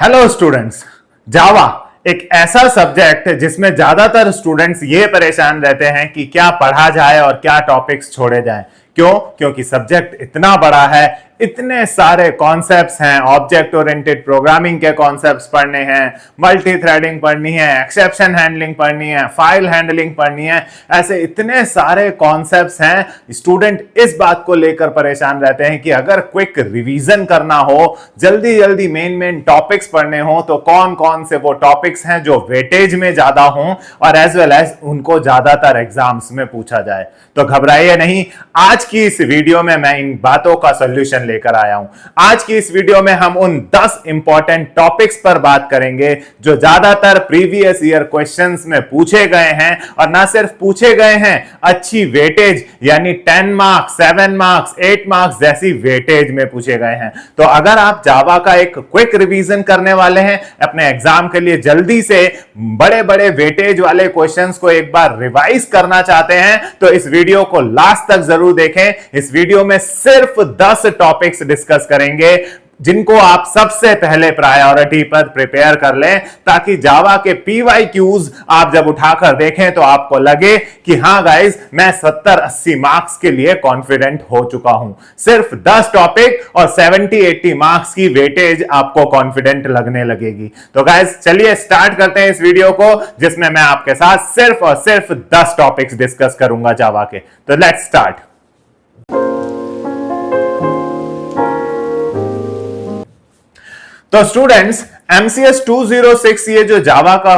Hello students, जावा एक ऐसा subject जिसमें ज्यादातर स्टूडेंट्स ये परेशान रहते हैं कि क्या पढ़ा जाए और क्या टॉपिक्स छोड़े जाए। क्यों? क्योंकि सब्जेक्ट इतना बड़ा है, इतने सारे कॉन्सेप्ट्स हैं। ऑब्जेक्ट ओरिएंटेड प्रोग्रामिंग के कॉन्सेप्ट्स पढ़ने हैं, मल्टी थ्रेडिंग पढ़नी है, एक्सेप्शन हैंडलिंग पढ़नी है, फाइल हैंडलिंग पढ़नी है। ऐसे इतने सारे कॉन्सेप्ट्स हैं, स्टूडेंट इस बात को लेकर परेशान रहते हैं कि अगर क्विक रिवीजन करना हो, जल्दी जल्दी मेन टॉपिक्स पढ़ने हो, तो कौन कौन से वो टॉपिक्स हैं जो वेटेज में ज्यादा हों और एज वेल एज उनको ज्यादातर एग्जाम्स में पूछा जाए। तो घबराइए नहीं, आज की इस वीडियो में मैं इन बातों का सॉल्यूशन लेकर आया हूं। आज की इस वीडियो में हम उन 10 इंपॉर्टेंट टॉपिक्स पर बात करेंगे जो ज्यादातर प्रीवियस ईयर क्वेश्चंस में पूछे गए हैं, और ना सिर्फ पूछे गए हैं, अच्छी वेटेज यानी 10 मार्क्स, 7 मार्क्स, 8 मार्क्स जैसी वेटेज में पूछे गए हैं। तो अगर आप जावा का एक क्विक रिवीजन करने वाले हैं, अपने एग्जाम के लिए जल्दी से बड़े बड़े वेटेज वाले क्वेश्चंस को एक बार रिवाइज करना चाहते हैं, तो इस वीडियो को लास्ट तक जरूर देखें। इस वीडियो में सिर्फ 10 टॉपिक्स डिस्कस करेंगे जिनको आप सबसे पहले प्रायोरिटी पर प्रिपेयर कर लें, ताकि जावा के PYQs आप जब उठाकर देखें तो आपको लगे कि हां गाइस, मैं 70-80 मार्क्स के लिए कॉन्फिडेंट हो चुका हूं। सिर्फ 10 टॉपिक और 70-80 मार्क्स की वेटेज आपको कॉन्फिडेंट लगने लगेगी। तो गाइस चलिए स्टार्ट करते हैं इस वीडियो को, जिसमें मैं आपके साथ सिर्फ और सिर्फ 10 टॉपिक्स डिस्कस करूंगा जावा के। तो लेट्स स्टार्ट। तो स्टूडेंट्स, MCS 206 ये जो जावा का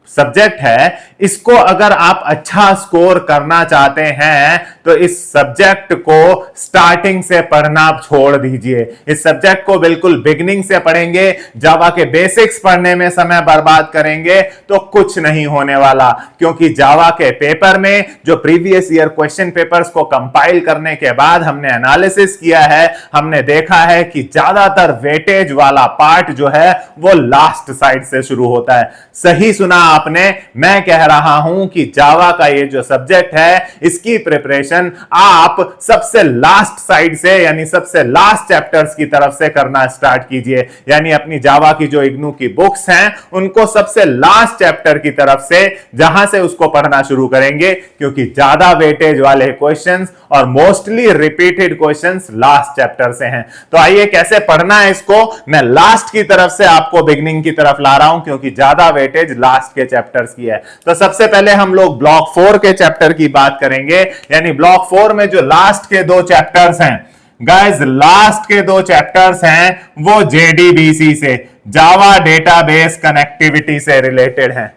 सब्जेक्ट है, इसको अगर आप अच्छा स्कोर करना चाहते हैं तो इस सब्जेक्ट को स्टार्टिंग से पढ़ना छोड़ दीजिए। इस सब्जेक्ट को बिल्कुल बिगिनिंग से पढ़ेंगे, जावा के बेसिक्स पढ़ने में समय बर्बाद करेंगे तो कुछ नहीं होने वाला। क्योंकि जावा के पेपर में जो प्रीवियस ईयर क्वेश्चन पेपर्स को कंपाइल करने के बाद हमने एनालिसिस किया है, हमने देखा है कि ज्यादातर वेटेज वाला पार्ट जो है वो लास्ट साइड से शुरू होता है। सही सुना आपने, मैं कह रहा हूं कि जावा का ये जो सब्जेक्ट है, इसकी प्रिपरेशन आप सबसे लास्ट साइड से यानी सबसे लास्ट चैप्टर्स की तरफ से करना स्टार्ट कीजिए। यानी अपनी जावा की जो इग्नू की बुक्स हैं, उनको सबसे लास्ट चैप्टर की तरफ से जहां से उसको पढ़ना शुरू करेंगे, क्योंकि ज्यादा वेटेज वाले क्वेश्चंस और mostly repeated questions last chapter से हैं। तो आइए कैसे पढ़ना है इसको, मैं लास्ट की तरफ से आपको बिगिनिंग की तरफ ला रहा हूं, क्योंकि ज्यादा वेटेज लास्ट के चैप्टर्स की है। तो सबसे पहले हम लोग ब्लॉक 4 के चैप्टर की बात करेंगे। यानी ब्लॉक 4 में जो लास्ट के 2 चैप्टर्स हैं गाइस, लास्ट के 2 चैप्टर्स हैं वो JDBC से, जावा डेटाबेस कनेक्टिविटी से रिलेटेड हैं।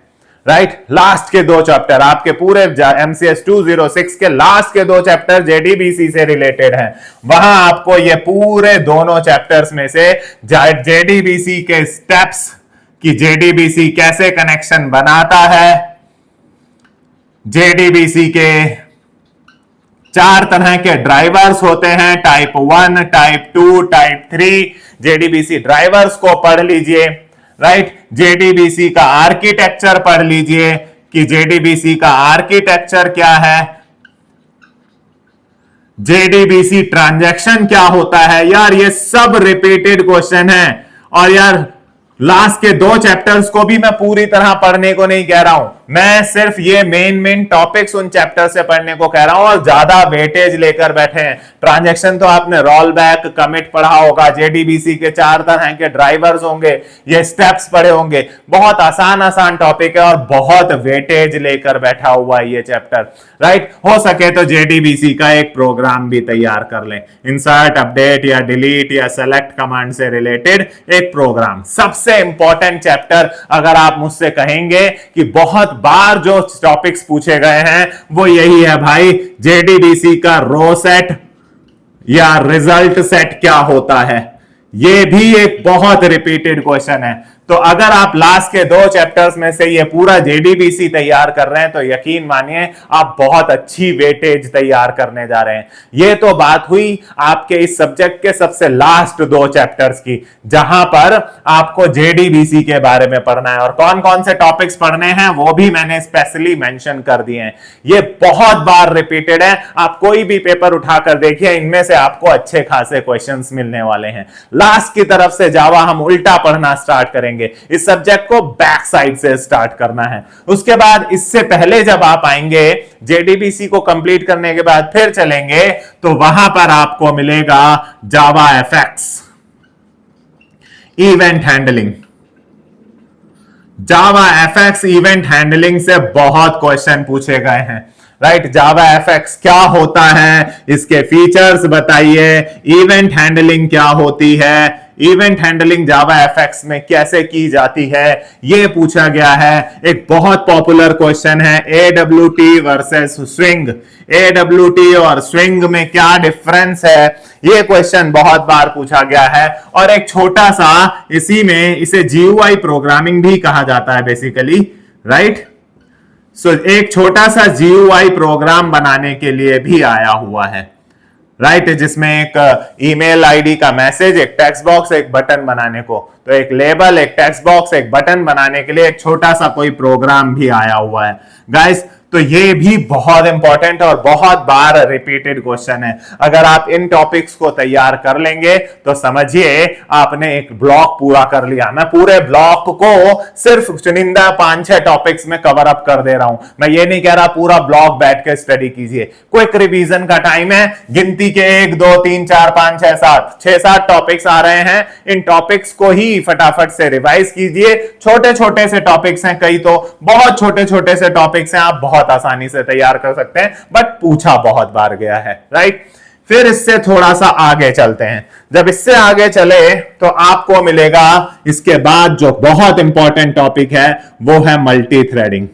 राइट, लास्ट के 2 चैप्टर आपके पूरे MCS 206 के लास्ट के 2 चैप्टर JDBC से रिलेटेड हैं। वहां आपको ये पूरे दोनों चैप्टर्स में से JDBC के स्टेप्स कि JDBC कैसे कनेक्शन बनाता है, JDBC के 4 तरह के ड्राइवर्स होते हैं, type 1, type 2, type 3। JDBC drivers को पढ़ लीजिए। राइट, JDBC का आर्किटेक्चर पढ़ लीजिए कि JDBC का आर्किटेक्चर क्या है, JDBC ट्रांजैक्शन क्या होता है। यार ये सब रिपीटेड क्वेश्चन है, और यार लास्ट के 2 चैप्टर्स को भी मैं पूरी तरह पढ़ने को नहीं कह रहा हूं, मैं सिर्फ ये मेन टॉपिक्स उन चैप्टर से पढ़ने को कह रहा हूं, और ज्यादा वेटेज लेकर बैठे हैं। ट्रांजैक्शन तो आपने रोल बैक, कमिट पढ़ा होगा, JDBC के 4 तरह के ड्राइवर्स होंगे, ये स्टेप्स पढ़े होंगे। बहुत आसान टॉपिक है और बहुत वेटेज लेकर बैठा हुआ है ये चैप्टर। राइट, हो सके तो JDBC का एक प्रोग्राम भी तैयार कर लें, इंसर्ट, अपडेट या डिलीट या सेलेक्ट कमांड से रिलेटेड एक प्रोग्राम। सबसे इंपॉर्टेंट चैप्टर अगर आप मुझसे कहेंगे कि बहुत बार जो टॉपिक्स पूछे गए हैं वो यही है भाई, JDBC का रो सेट या रिजल्ट सेट क्या होता है। ये भी एक बहुत रिपीटेड क्वेश्चन है। तो अगर आप लास्ट के 2 चैप्टर्स में से ये पूरा जेडीबीसी तैयार कर रहे हैं तो यकीन मानिए आप बहुत अच्छी वेटेज तैयार करने जा रहे हैं। ये तो बात हुई आपके इस सब्जेक्ट के सबसे लास्ट 2 चैप्टर्स की, जहां पर आपको जेडीबीसी के बारे में पढ़ना है और कौन कौन से टॉपिक्स पढ़ने हैं वो भी मैंने स्पेशली मेंशन कर दिए हैं। ये बहुत बार रिपीटेड है, आप कोई भी पेपर उठाकर देखिए, इनमें से आपको अच्छे खासे क्वेश्चंस मिलने वाले हैं। लास्ट की तरफ से जावा हम उल्टा पढ़ना स्टार्ट करेंगे, इस सब्जेक्ट को बैक साइड से स्टार्ट करना है। उसके बाद इससे पहले जब आप आएंगे जेडीबीसी को कंप्लीट करने के बाद फिर चलेंगे तो वहां पर आपको मिलेगा जावा एफएक्स, इवेंट हैंडलिंग। जावा एफएक्स इवेंट हैंडलिंग से बहुत क्वेश्चन पूछे गए हैं, राइट। जावा एफएक्स क्या होता है, इसके फीचर्स बताइए, इवेंट हैंडलिंग क्या होती है, इवेंट हैंडलिंग जावा एफएक्स में कैसे की जाती है, यह पूछा गया है। एक बहुत पॉपुलर क्वेश्चन है एडब्ल्यूटी वर्सेस स्विंग, एडब्ल्यूटी और स्विंग में क्या डिफरेंस है, यह क्वेश्चन बहुत बार पूछा गया है। और एक छोटा सा इसी में, इसे जीयूआई प्रोग्रामिंग भी कहा जाता है बेसिकली, राइट। सो एक छोटा सा जीयूआई प्रोग्राम बनाने के लिए भी आया हुआ है, राइट, जिसमें एक ईमेल आईडी का मैसेज, एक टेक्स्ट बॉक्स, एक बटन बनाने को, तो एक लेबल, एक टेक्स्ट बॉक्स, एक बटन बनाने के लिए एक छोटा सा कोई प्रोग्राम भी आया हुआ है गाइस। तो ये भी बहुत इंपॉर्टेंट और बहुत बार रिपीटेड क्वेश्चन है। अगर आप इन टॉपिक्स को तैयार कर लेंगे तो समझिए आपने एक ब्लॉक पूरा कर लिया। मैं पूरे ब्लॉक को सिर्फ चुनिंदा 5-6 टॉपिक्स में कवर अप कर दे रहा हूं। मैं ये नहीं कह रहा पूरा ब्लॉक बैठ के स्टडी कीजिए, क्विक रिवीजन का टाइम है। गिनती के 1 2 3 4 5 6 7 6-7 टॉपिक्स आ रहे हैं, इन टॉपिक्स को ही फटाफट से रिवाइज कीजिए। छोटे छोटे से टॉपिक्स हैं, कई तो बहुत छोटे छोटे से टॉपिक्स हैं, आप बहुत आसानी से तैयार कर सकते हैं, बट पूछा बहुत बार गया है, राइट। फिर इससे थोड़ा सा आगे चलते हैं। जब इससे आगे चले तो आपको मिलेगा इसके बाद जो बहुत इंपॉर्टेंट टॉपिक है वो है multi threading.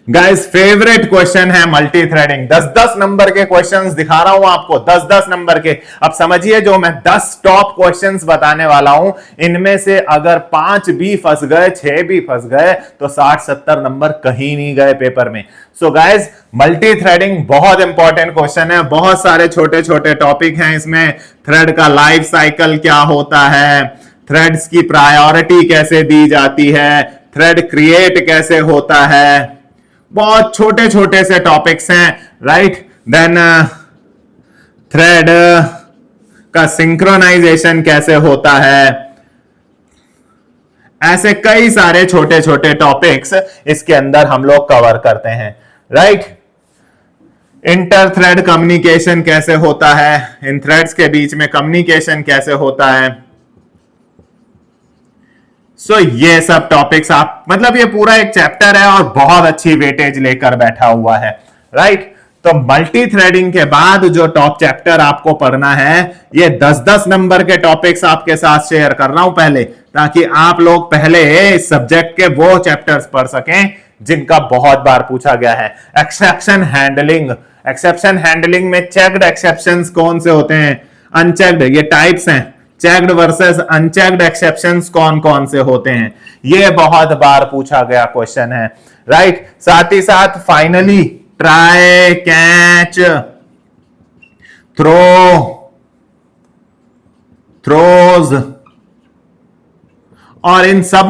Guys favourite question है मल्टी थ्रेडिंग। 10-10 नंबर के क्वेश्चंस दिखा रहा हूं आपको, 10-10 नंबर के। अब समझिए जो मैं 10 टॉप क्वेश्चंस बताने वाला हूं, इनमें से अगर 5 भी फंस गए, 6 भी फंस गए तो 60-70 नंबर कहीं नहीं गए पेपर में। सो गाइस मल्टी थ्रेडिंग बहुत इंपॉर्टेंट क्वेश्चन है। बहुत सारे छोटे छोटे टॉपिक हैं इसमें। थ्रेड का लाइफ साइकिल क्या होता है, थ्रेड्स की प्रायोरिटी कैसे दी जाती है, थ्रेड क्रिएट कैसे होता है, बहुत छोटे छोटे से टॉपिक्स हैं, राइट। देन थ्रेड का सिंक्रोनाइजेशन कैसे होता है, ऐसे कई सारे छोटे छोटे टॉपिक्स इसके अंदर हम लोग कवर करते हैं, राइट। इंटर थ्रेड कम्युनिकेशन कैसे होता है, इन थ्रेड्स के बीच में कम्युनिकेशन कैसे होता है। सो ये सब टॉपिक्स आप, मतलब ये पूरा एक चैप्टर है और बहुत अच्छी वेटेज लेकर बैठा हुआ है, राइट। तो मल्टी थ्रेडिंग के बाद जो टॉप चैप्टर आपको पढ़ना है, ये 10-10 नंबर के टॉपिक्स आपके साथ शेयर कर रहा हूं पहले, ताकि आप लोग पहले इस सब्जेक्ट के वो चैप्टर्स पढ़ सकें जिनका बहुत बार पूछा गया है। एक्सेप्शन हैंडलिंग, एक्सेप्शन हैंडलिंग में चेक्ड एक्सेप्शंस कौन से होते हैं, अनचेक्ड, ये टाइप्स हैं। चेक्ड वर्सेस अनचेक्ड एक्सेप्शंस कौन कौन से होते हैं, ये बहुत बार पूछा गया क्वेश्चन है, राइट। साथ ही साथ फाइनली ट्राई, कैच, थ्रोज, और इन सब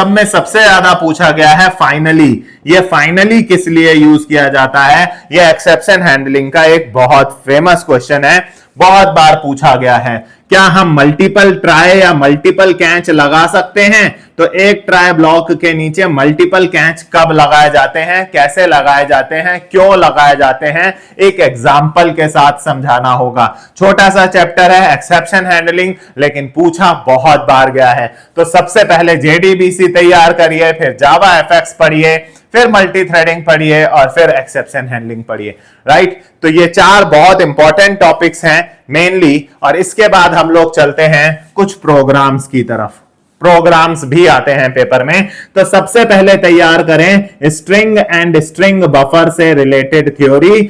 में सबसे ज्यादा पूछा गया है फाइनली। ये फाइनली किस लिए यूज किया जाता है, ये एक्सेप्शन हैंडलिंग का एक बहुत फेमस क्वेश्चन है, बहुत बार पूछा गया है। क्या हम मल्टीपल ट्राई या मल्टीपल कैच लगा सकते हैं, तो एक ट्राई ब्लॉक के नीचे मल्टीपल कैच कब लगाए जाते हैं, कैसे लगाए जाते हैं, क्यों लगाए जाते हैं, एक एग्जाम्पल के साथ समझाना होगा। छोटा सा चैप्टर है एक्सेप्शन हैंडलिंग, लेकिन पूछा बहुत बार गया है। तो सबसे पहले जेडीबीसी तैयार करिए, फिर जावा एफएक्स पढ़िए, फिर मल्टी थ्रेडिंग पढ़िए और फिर एक्सेप्शन हैंडलिंग पढ़िए, राइट। तो ये 4 बहुत इंपॉर्टेंट टॉपिक्स हैं मेनली, और इसके बाद हम लोग चलते हैं कुछ प्रोग्राम्स की तरफ। प्रोग्राम्स भी आते हैं पेपर में, तो सबसे पहले तैयार करें स्ट्रिंग एंड स्ट्रिंग बफर से रिलेटेड थ्योरी,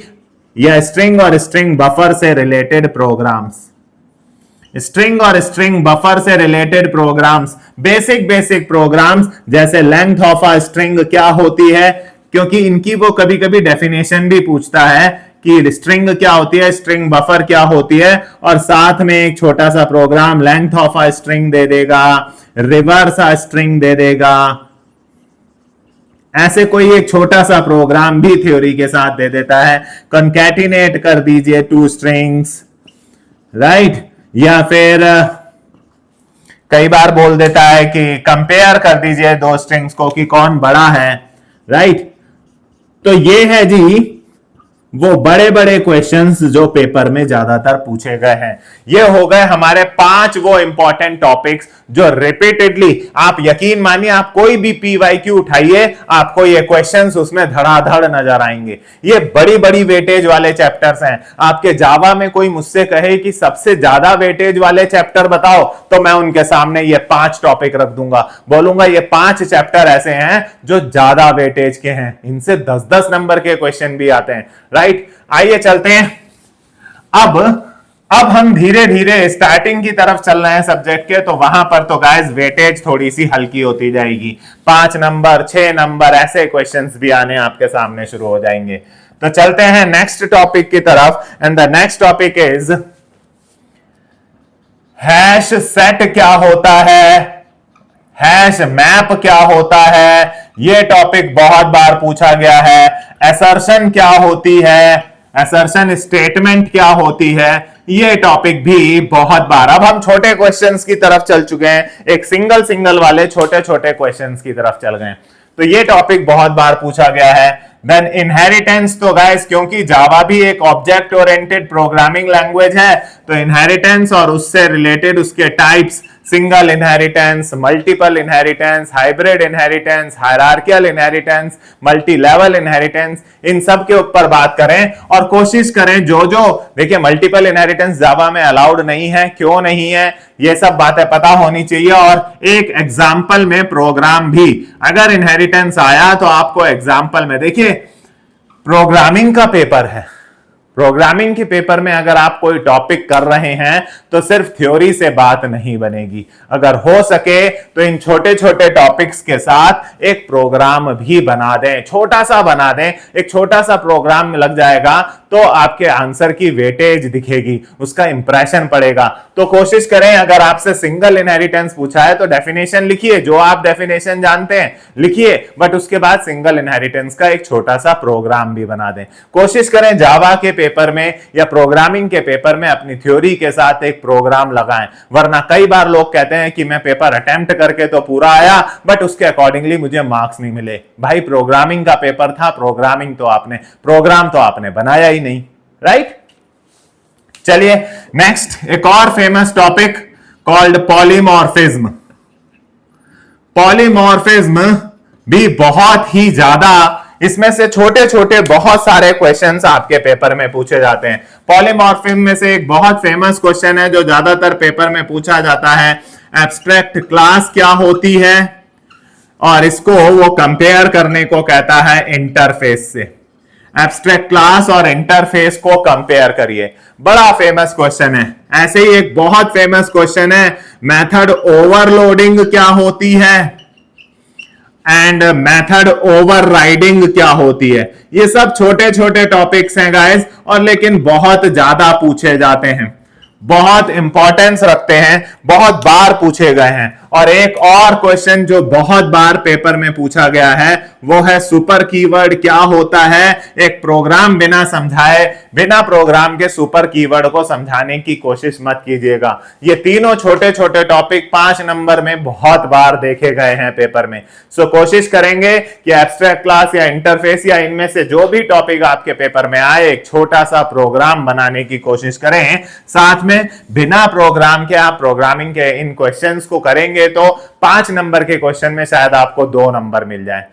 या स्ट्रिंग और स्ट्रिंग बफर से रिलेटेड प्रोग्राम्स। स्ट्रिंग और स्ट्रिंग बफर से related programs, basic basic programs जैसे लेंथ ऑफ अ स्ट्रिंग क्या होती है, क्योंकि इनकी वो कभी कभी डेफिनेशन भी पूछता है कि स्ट्रिंग क्या होती है, स्ट्रिंग बफर क्या होती है, और साथ में एक छोटा सा program length of a string दे देगा, रिवर्स अ स्ट्रिंग दे देगा। ऐसे कोई एक छोटा सा प्रोग्राम भी थ्योरी के साथ दे देता है, कॉन्कैटिनेट कर दीजिए टू स्ट्रिंग्स, राइट, या फिर कई बार बोल देता है कि कंपेयर कर दीजिए दो स्ट्रिंग्स को कि कौन बड़ा है, राइट। तो ये है जी वो बड़े बड़े क्वेश्चंस जो पेपर में ज्यादातर पूछे गए हैं। ये हो गए हमारे 5 वो इंपॉर्टेंट टॉपिक्स जो रिपीटेडली, आप यकीन मानिए आप कोई भी पीवाईक्यू उठाइए आपको ये क्वेश्चंस उसमें धड़ाधड़ नजर आएंगे। ये बड़ी बड़ी वेटेज वाले चैप्टर्स हैं। आपके जावा में कोई मुझसे कहे कि सबसे ज्यादा वेटेज वाले चैप्टर बताओ, तो मैं उनके सामने ये 5 टॉपिक रख दूंगा, बोलूंगा ये 5 चैप्टर ऐसे हैं जो ज्यादा वेटेज के हैं, इनसे 10-10 नंबर के क्वेश्चन भी आते हैं, राइट। आइए चलते हैं अब हम धीरे धीरे स्टार्टिंग की तरफ चल रहे हैं सब्जेक्ट के, तो वहां पर तो गाइस वेटेज थोड़ी सी हल्की होती जाएगी, 5 नंबर 6 नंबर ऐसे क्वेश्चंस भी आने आपके सामने शुरू हो जाएंगे। तो चलते हैं नेक्स्ट टॉपिक की तरफ, and the next topic is hash set क्या होता है, हैश मैप क्या होता है, यह टॉपिक बहुत बार पूछा गया है। असर्शन क्या होती है, असर्शन स्टेटमेंट क्या होती है, ये टॉपिक भी बहुत बार। अब हम छोटे क्वेश्चंस की तरफ चल चुके हैं, एक सिंगल सिंगल वाले छोटे छोटे क्वेश्चंस की तरफ चल गए, तो ये टॉपिक बहुत बार पूछा गया है। देन इनहेरिटेंस, तो गाइस क्योंकि जावा भी एक ऑब्जेक्ट ओरिएंटेड प्रोग्रामिंग लैंग्वेज है, तो इनहेरिटेंस और उससे रिलेटेड उसके types, single inheritance, multiple inheritance, hybrid inheritance, hierarchical inheritance, multi level inheritance, इन सब के ऊपर बात करें और कोशिश करें जो देखिए मल्टीपल इनहेरिटेंस जावा में अलाउड नहीं है, क्यों नहीं है, ये सब बातें पता होनी चाहिए। और एक एग्जाम्पल में प्रोग्राम भी अगर इनहेरिटेंस आया तो आपको एग्जाम्पल में, देखिए प्रोग्रामिंग का पेपर है, प्रोग्रामिंग के पेपर में अगर आप कोई टॉपिक कर रहे हैं तो सिर्फ थ्योरी से बात नहीं बनेगी, अगर हो सके तो इन छोटे छोटे टॉपिक्स के साथ एक प्रोग्राम भी बना दें, छोटा सा बना दें, एक छोटा सा प्रोग्राम लग जाएगा तो आपके आंसर की वेटेज दिखेगी, उसका इंप्रेशन पड़ेगा। तो कोशिश करें अगर आपसे सिंगल इनहेरिटेंस पूछा है तो डेफिनेशन लिखिए, जो आप डेफिनेशन जानते हैं लिखिए, बट उसके बाद सिंगल इनहेरिटेंस का एक छोटा सा प्रोग्राम भी बना दें। कोशिश करें जावा के पेपर में या प्रोग्रामिंग के पेपर में अपनी थ्योरी के साथ एक प्रोग्राम लगाएं, वरना कई बार लोग कहते हैं कि मैं पेपर अटेम्प्ट करके तो पूरा आया बट उसके अकॉर्डिंगली मुझे मार्क्स नहीं मिले। भाई प्रोग्रामिंग का पेपर था, प्रोग्राम तो आपने बनाया ही नहीं, राइट। चलिए नेक्स्ट एक और famous topic called polymorphism. Polymorphism भी बहुत ही ज्यादा, इसमें से छोटे छोटे बहुत सारे क्वेश्चंस आपके पेपर में पूछे जाते हैं। पॉलीमॉर्फिज्म में से एक बहुत फेमस क्वेश्चन है जो ज्यादातर पेपर में पूछा जाता है, एब्स्ट्रैक्ट क्लास क्या होती है, और इसको वो कंपेयर करने को कहता है इंटरफेस से। एब्स्ट्रैक्ट क्लास और इंटरफेस को कंपेयर करिए, बड़ा फेमस क्वेश्चन है। ऐसे ही एक बहुत फेमस क्वेश्चन है, मेथड ओवरलोडिंग क्या होती है एंड मेथड ओवरराइडिंग क्या होती है। ये सब छोटे छोटे टॉपिक्स हैं गाइस, और लेकिन बहुत ज्यादा पूछे जाते हैं, बहुत इंपॉर्टेंस रखते हैं, बहुत बार पूछे गए हैं। और एक और क्वेश्चन जो बहुत बार पेपर में पूछा गया है वो है सुपर कीवर्ड क्या होता है। एक प्रोग्राम बिना समझाए, बिना प्रोग्राम के सुपर कीवर्ड को समझाने की कोशिश मत कीजिएगा। ये तीनों छोटे छोटे टॉपिक 5 नंबर में बहुत बार देखे गए हैं पेपर में। सो कोशिश करेंगे कि एब्स्ट्रैक्ट क्लास या इंटरफेस या इनमें से जो भी टॉपिक आपके पेपर में आए एक छोटा सा प्रोग्राम बनाने की कोशिश करें। साथ में बिना प्रोग्राम के आप प्रोग्रामिंग के इन क्वेश्चंस को करेंगे तो 5 नंबर के क्वेश्चन में शायद आपको 2 नंबर मिल जाए,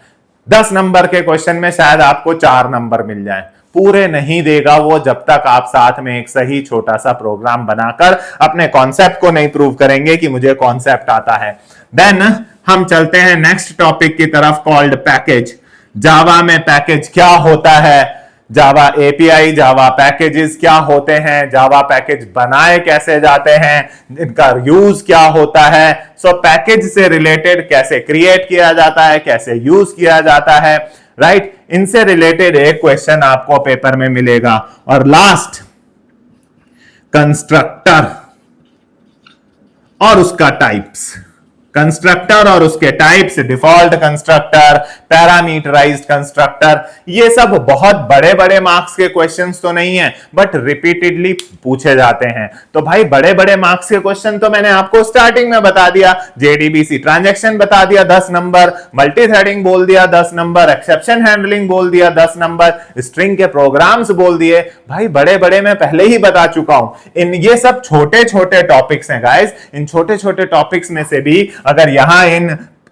10 नंबर के क्वेश्चन में शायद आपको 4 नंबर मिल जाए। पूरे नहीं देगा वो जब तक आप साथ में एक सही छोटा सा प्रोग्राम बनाकर अपने कॉन्सेप्ट को नहीं प्रूव करेंगे कि मुझे कॉन्सेप्ट आता है। देन हम चलते हैं नेक्स्ट टॉपिक की तरफ, कॉल्ड पैकेज। जावा में पैकेज क्या होता है, जावा एपीआई, जावा पैकेजेस क्या होते हैं, जावा पैकेज बनाए कैसे जाते हैं, इनका यूज क्या होता है, सो पैकेज से रिलेटेड कैसे क्रिएट किया जाता है, कैसे यूज किया जाता है, राइट, इनसे रिलेटेड एक क्वेश्चन आपको पेपर में मिलेगा। और लास्ट कंस्ट्रक्टर और उसका टाइप्स, कंस्ट्रक्टर और उसके types, default constructor, parameterized constructor, ये सब बहुत बड़े बड़े मार्क्स के क्वेश्चंस तो नहीं है, बट रिपीटेडली पूछे जाते हैं। तो भाई बड़े बड़े मार्क्स के क्वेश्चन तो मैंने आपको स्टार्टिंग में बता दिया, जेडीबीसी ट्रांजैक्शन बता दिया 10 नंबर, मल्टी थ्रेडिंग बोल दिया 10 नंबर, एक्सेप्शन हैंडलिंग बोल दिया 10 नंबर, स्ट्रिंग के प्रोग्राम्स बोल दिए। भाई बड़े बड़े मैं पहले ही बता चुका हूं। इन ये सब छोटे छोटे टॉपिक्स हैं गाइस, इन छोटे छोटे टॉपिक्स में से भी अगर यहां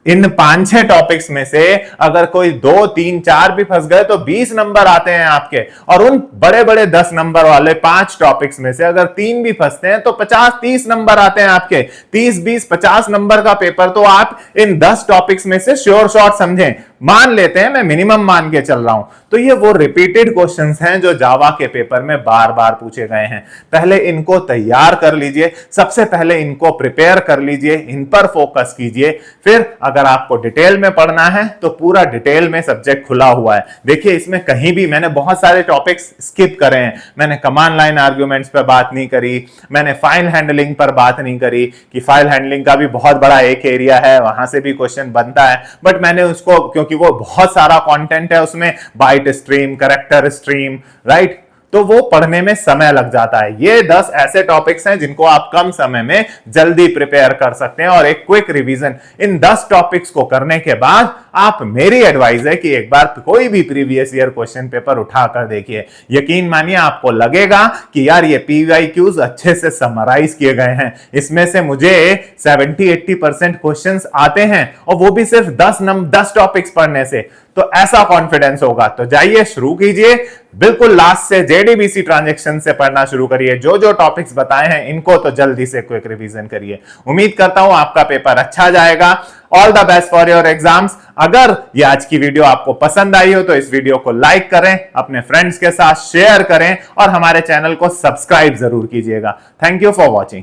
इन 5-6 टॉपिक्स में से अगर कोई 2, 3, 4 भी फंस गए तो 20 नंबर आते हैं आपके। और उन बड़े बड़े 10 नंबर वाले 5 टॉपिक्स में से अगर 3 भी फंसते हैं तो 50-30 नंबर आते हैं आपके। 30-20-50 नंबर का पेपर तो आप इन 10 टॉपिक्स में से श्योर शॉट समझें, मान लेते हैं, मैं मिनिमम मान के चल रहा हूं। तो ये वो रिपीटेड क्वेश्चंस हैं जो जावा के पेपर में बार बार पूछे गए हैं। पहले इनको तैयार कर लीजिए, सबसे पहले इनको प्रिपेयर कर लीजिए, इन पर फोकस कीजिए। फिर अगर आपको डिटेल में पढ़ना है तो पूरा डिटेल में सब्जेक्ट खुला हुआ है। देखिए इसमें कहीं भी मैंने बहुत सारे टॉपिक्स स्किप करे हैं। मैंने कमांड लाइन आर्ग्यूमेंट्स पर बात नहीं करी, मैंने फाइल हैंडलिंग पर बात नहीं करी कि फाइल हैंडलिंग का भी बहुत बड़ा एक एरिया है, वहां से भी क्वेश्चन बनता है, बट मैंने उसको, क्योंकि वो बहुत सारा कंटेंट है उसमें, byte stream, character stream, right, तो वो पढ़ने में समय लग जाता है। ये 10 ऐसे टॉपिक्स हैं जिनको आप कम समय में जल्दी प्रिपेयर कर सकते हैं। और एक क्विक रिवीजन इन 10 टॉपिक्स को करने के बाद आप, मेरी एडवाइस है कि एक बार कोई भी प्रीवियस ईयर क्वेश्चन पेपर उठाकर देखिए। यकीन मानिए आपको लगेगा कि यार ये पीवाईक्यूज अच्छे से समराइज किए गए हैं, इसमें से मुझे 70-80% क्वेश्चंस आते हैं, और वो भी सिर्फ 10 टॉपिक्स पढ़ने से। तो ऐसा कॉन्फिडेंस होगा तो जाइए शुरू कीजिए, बिल्कुल लास्ट से जेडीबीसी ट्रांजैक्शन से पढ़ना शुरू करिए। जो जो टॉपिक्स बताए हैं इनको तो जल्दी से क्विक रिवीजन करिए। उम्मीद करता हूं आपका पेपर अच्छा जाएगा। All the best for your exams. अगर ये आज की वीडियो आपको पसंद आई हो तो इस वीडियो को लाइक करें, अपने फ्रेंड्स के साथ शेयर करें और हमारे चैनल को सब्सक्राइब जरूर कीजिएगा। Thank you for watching.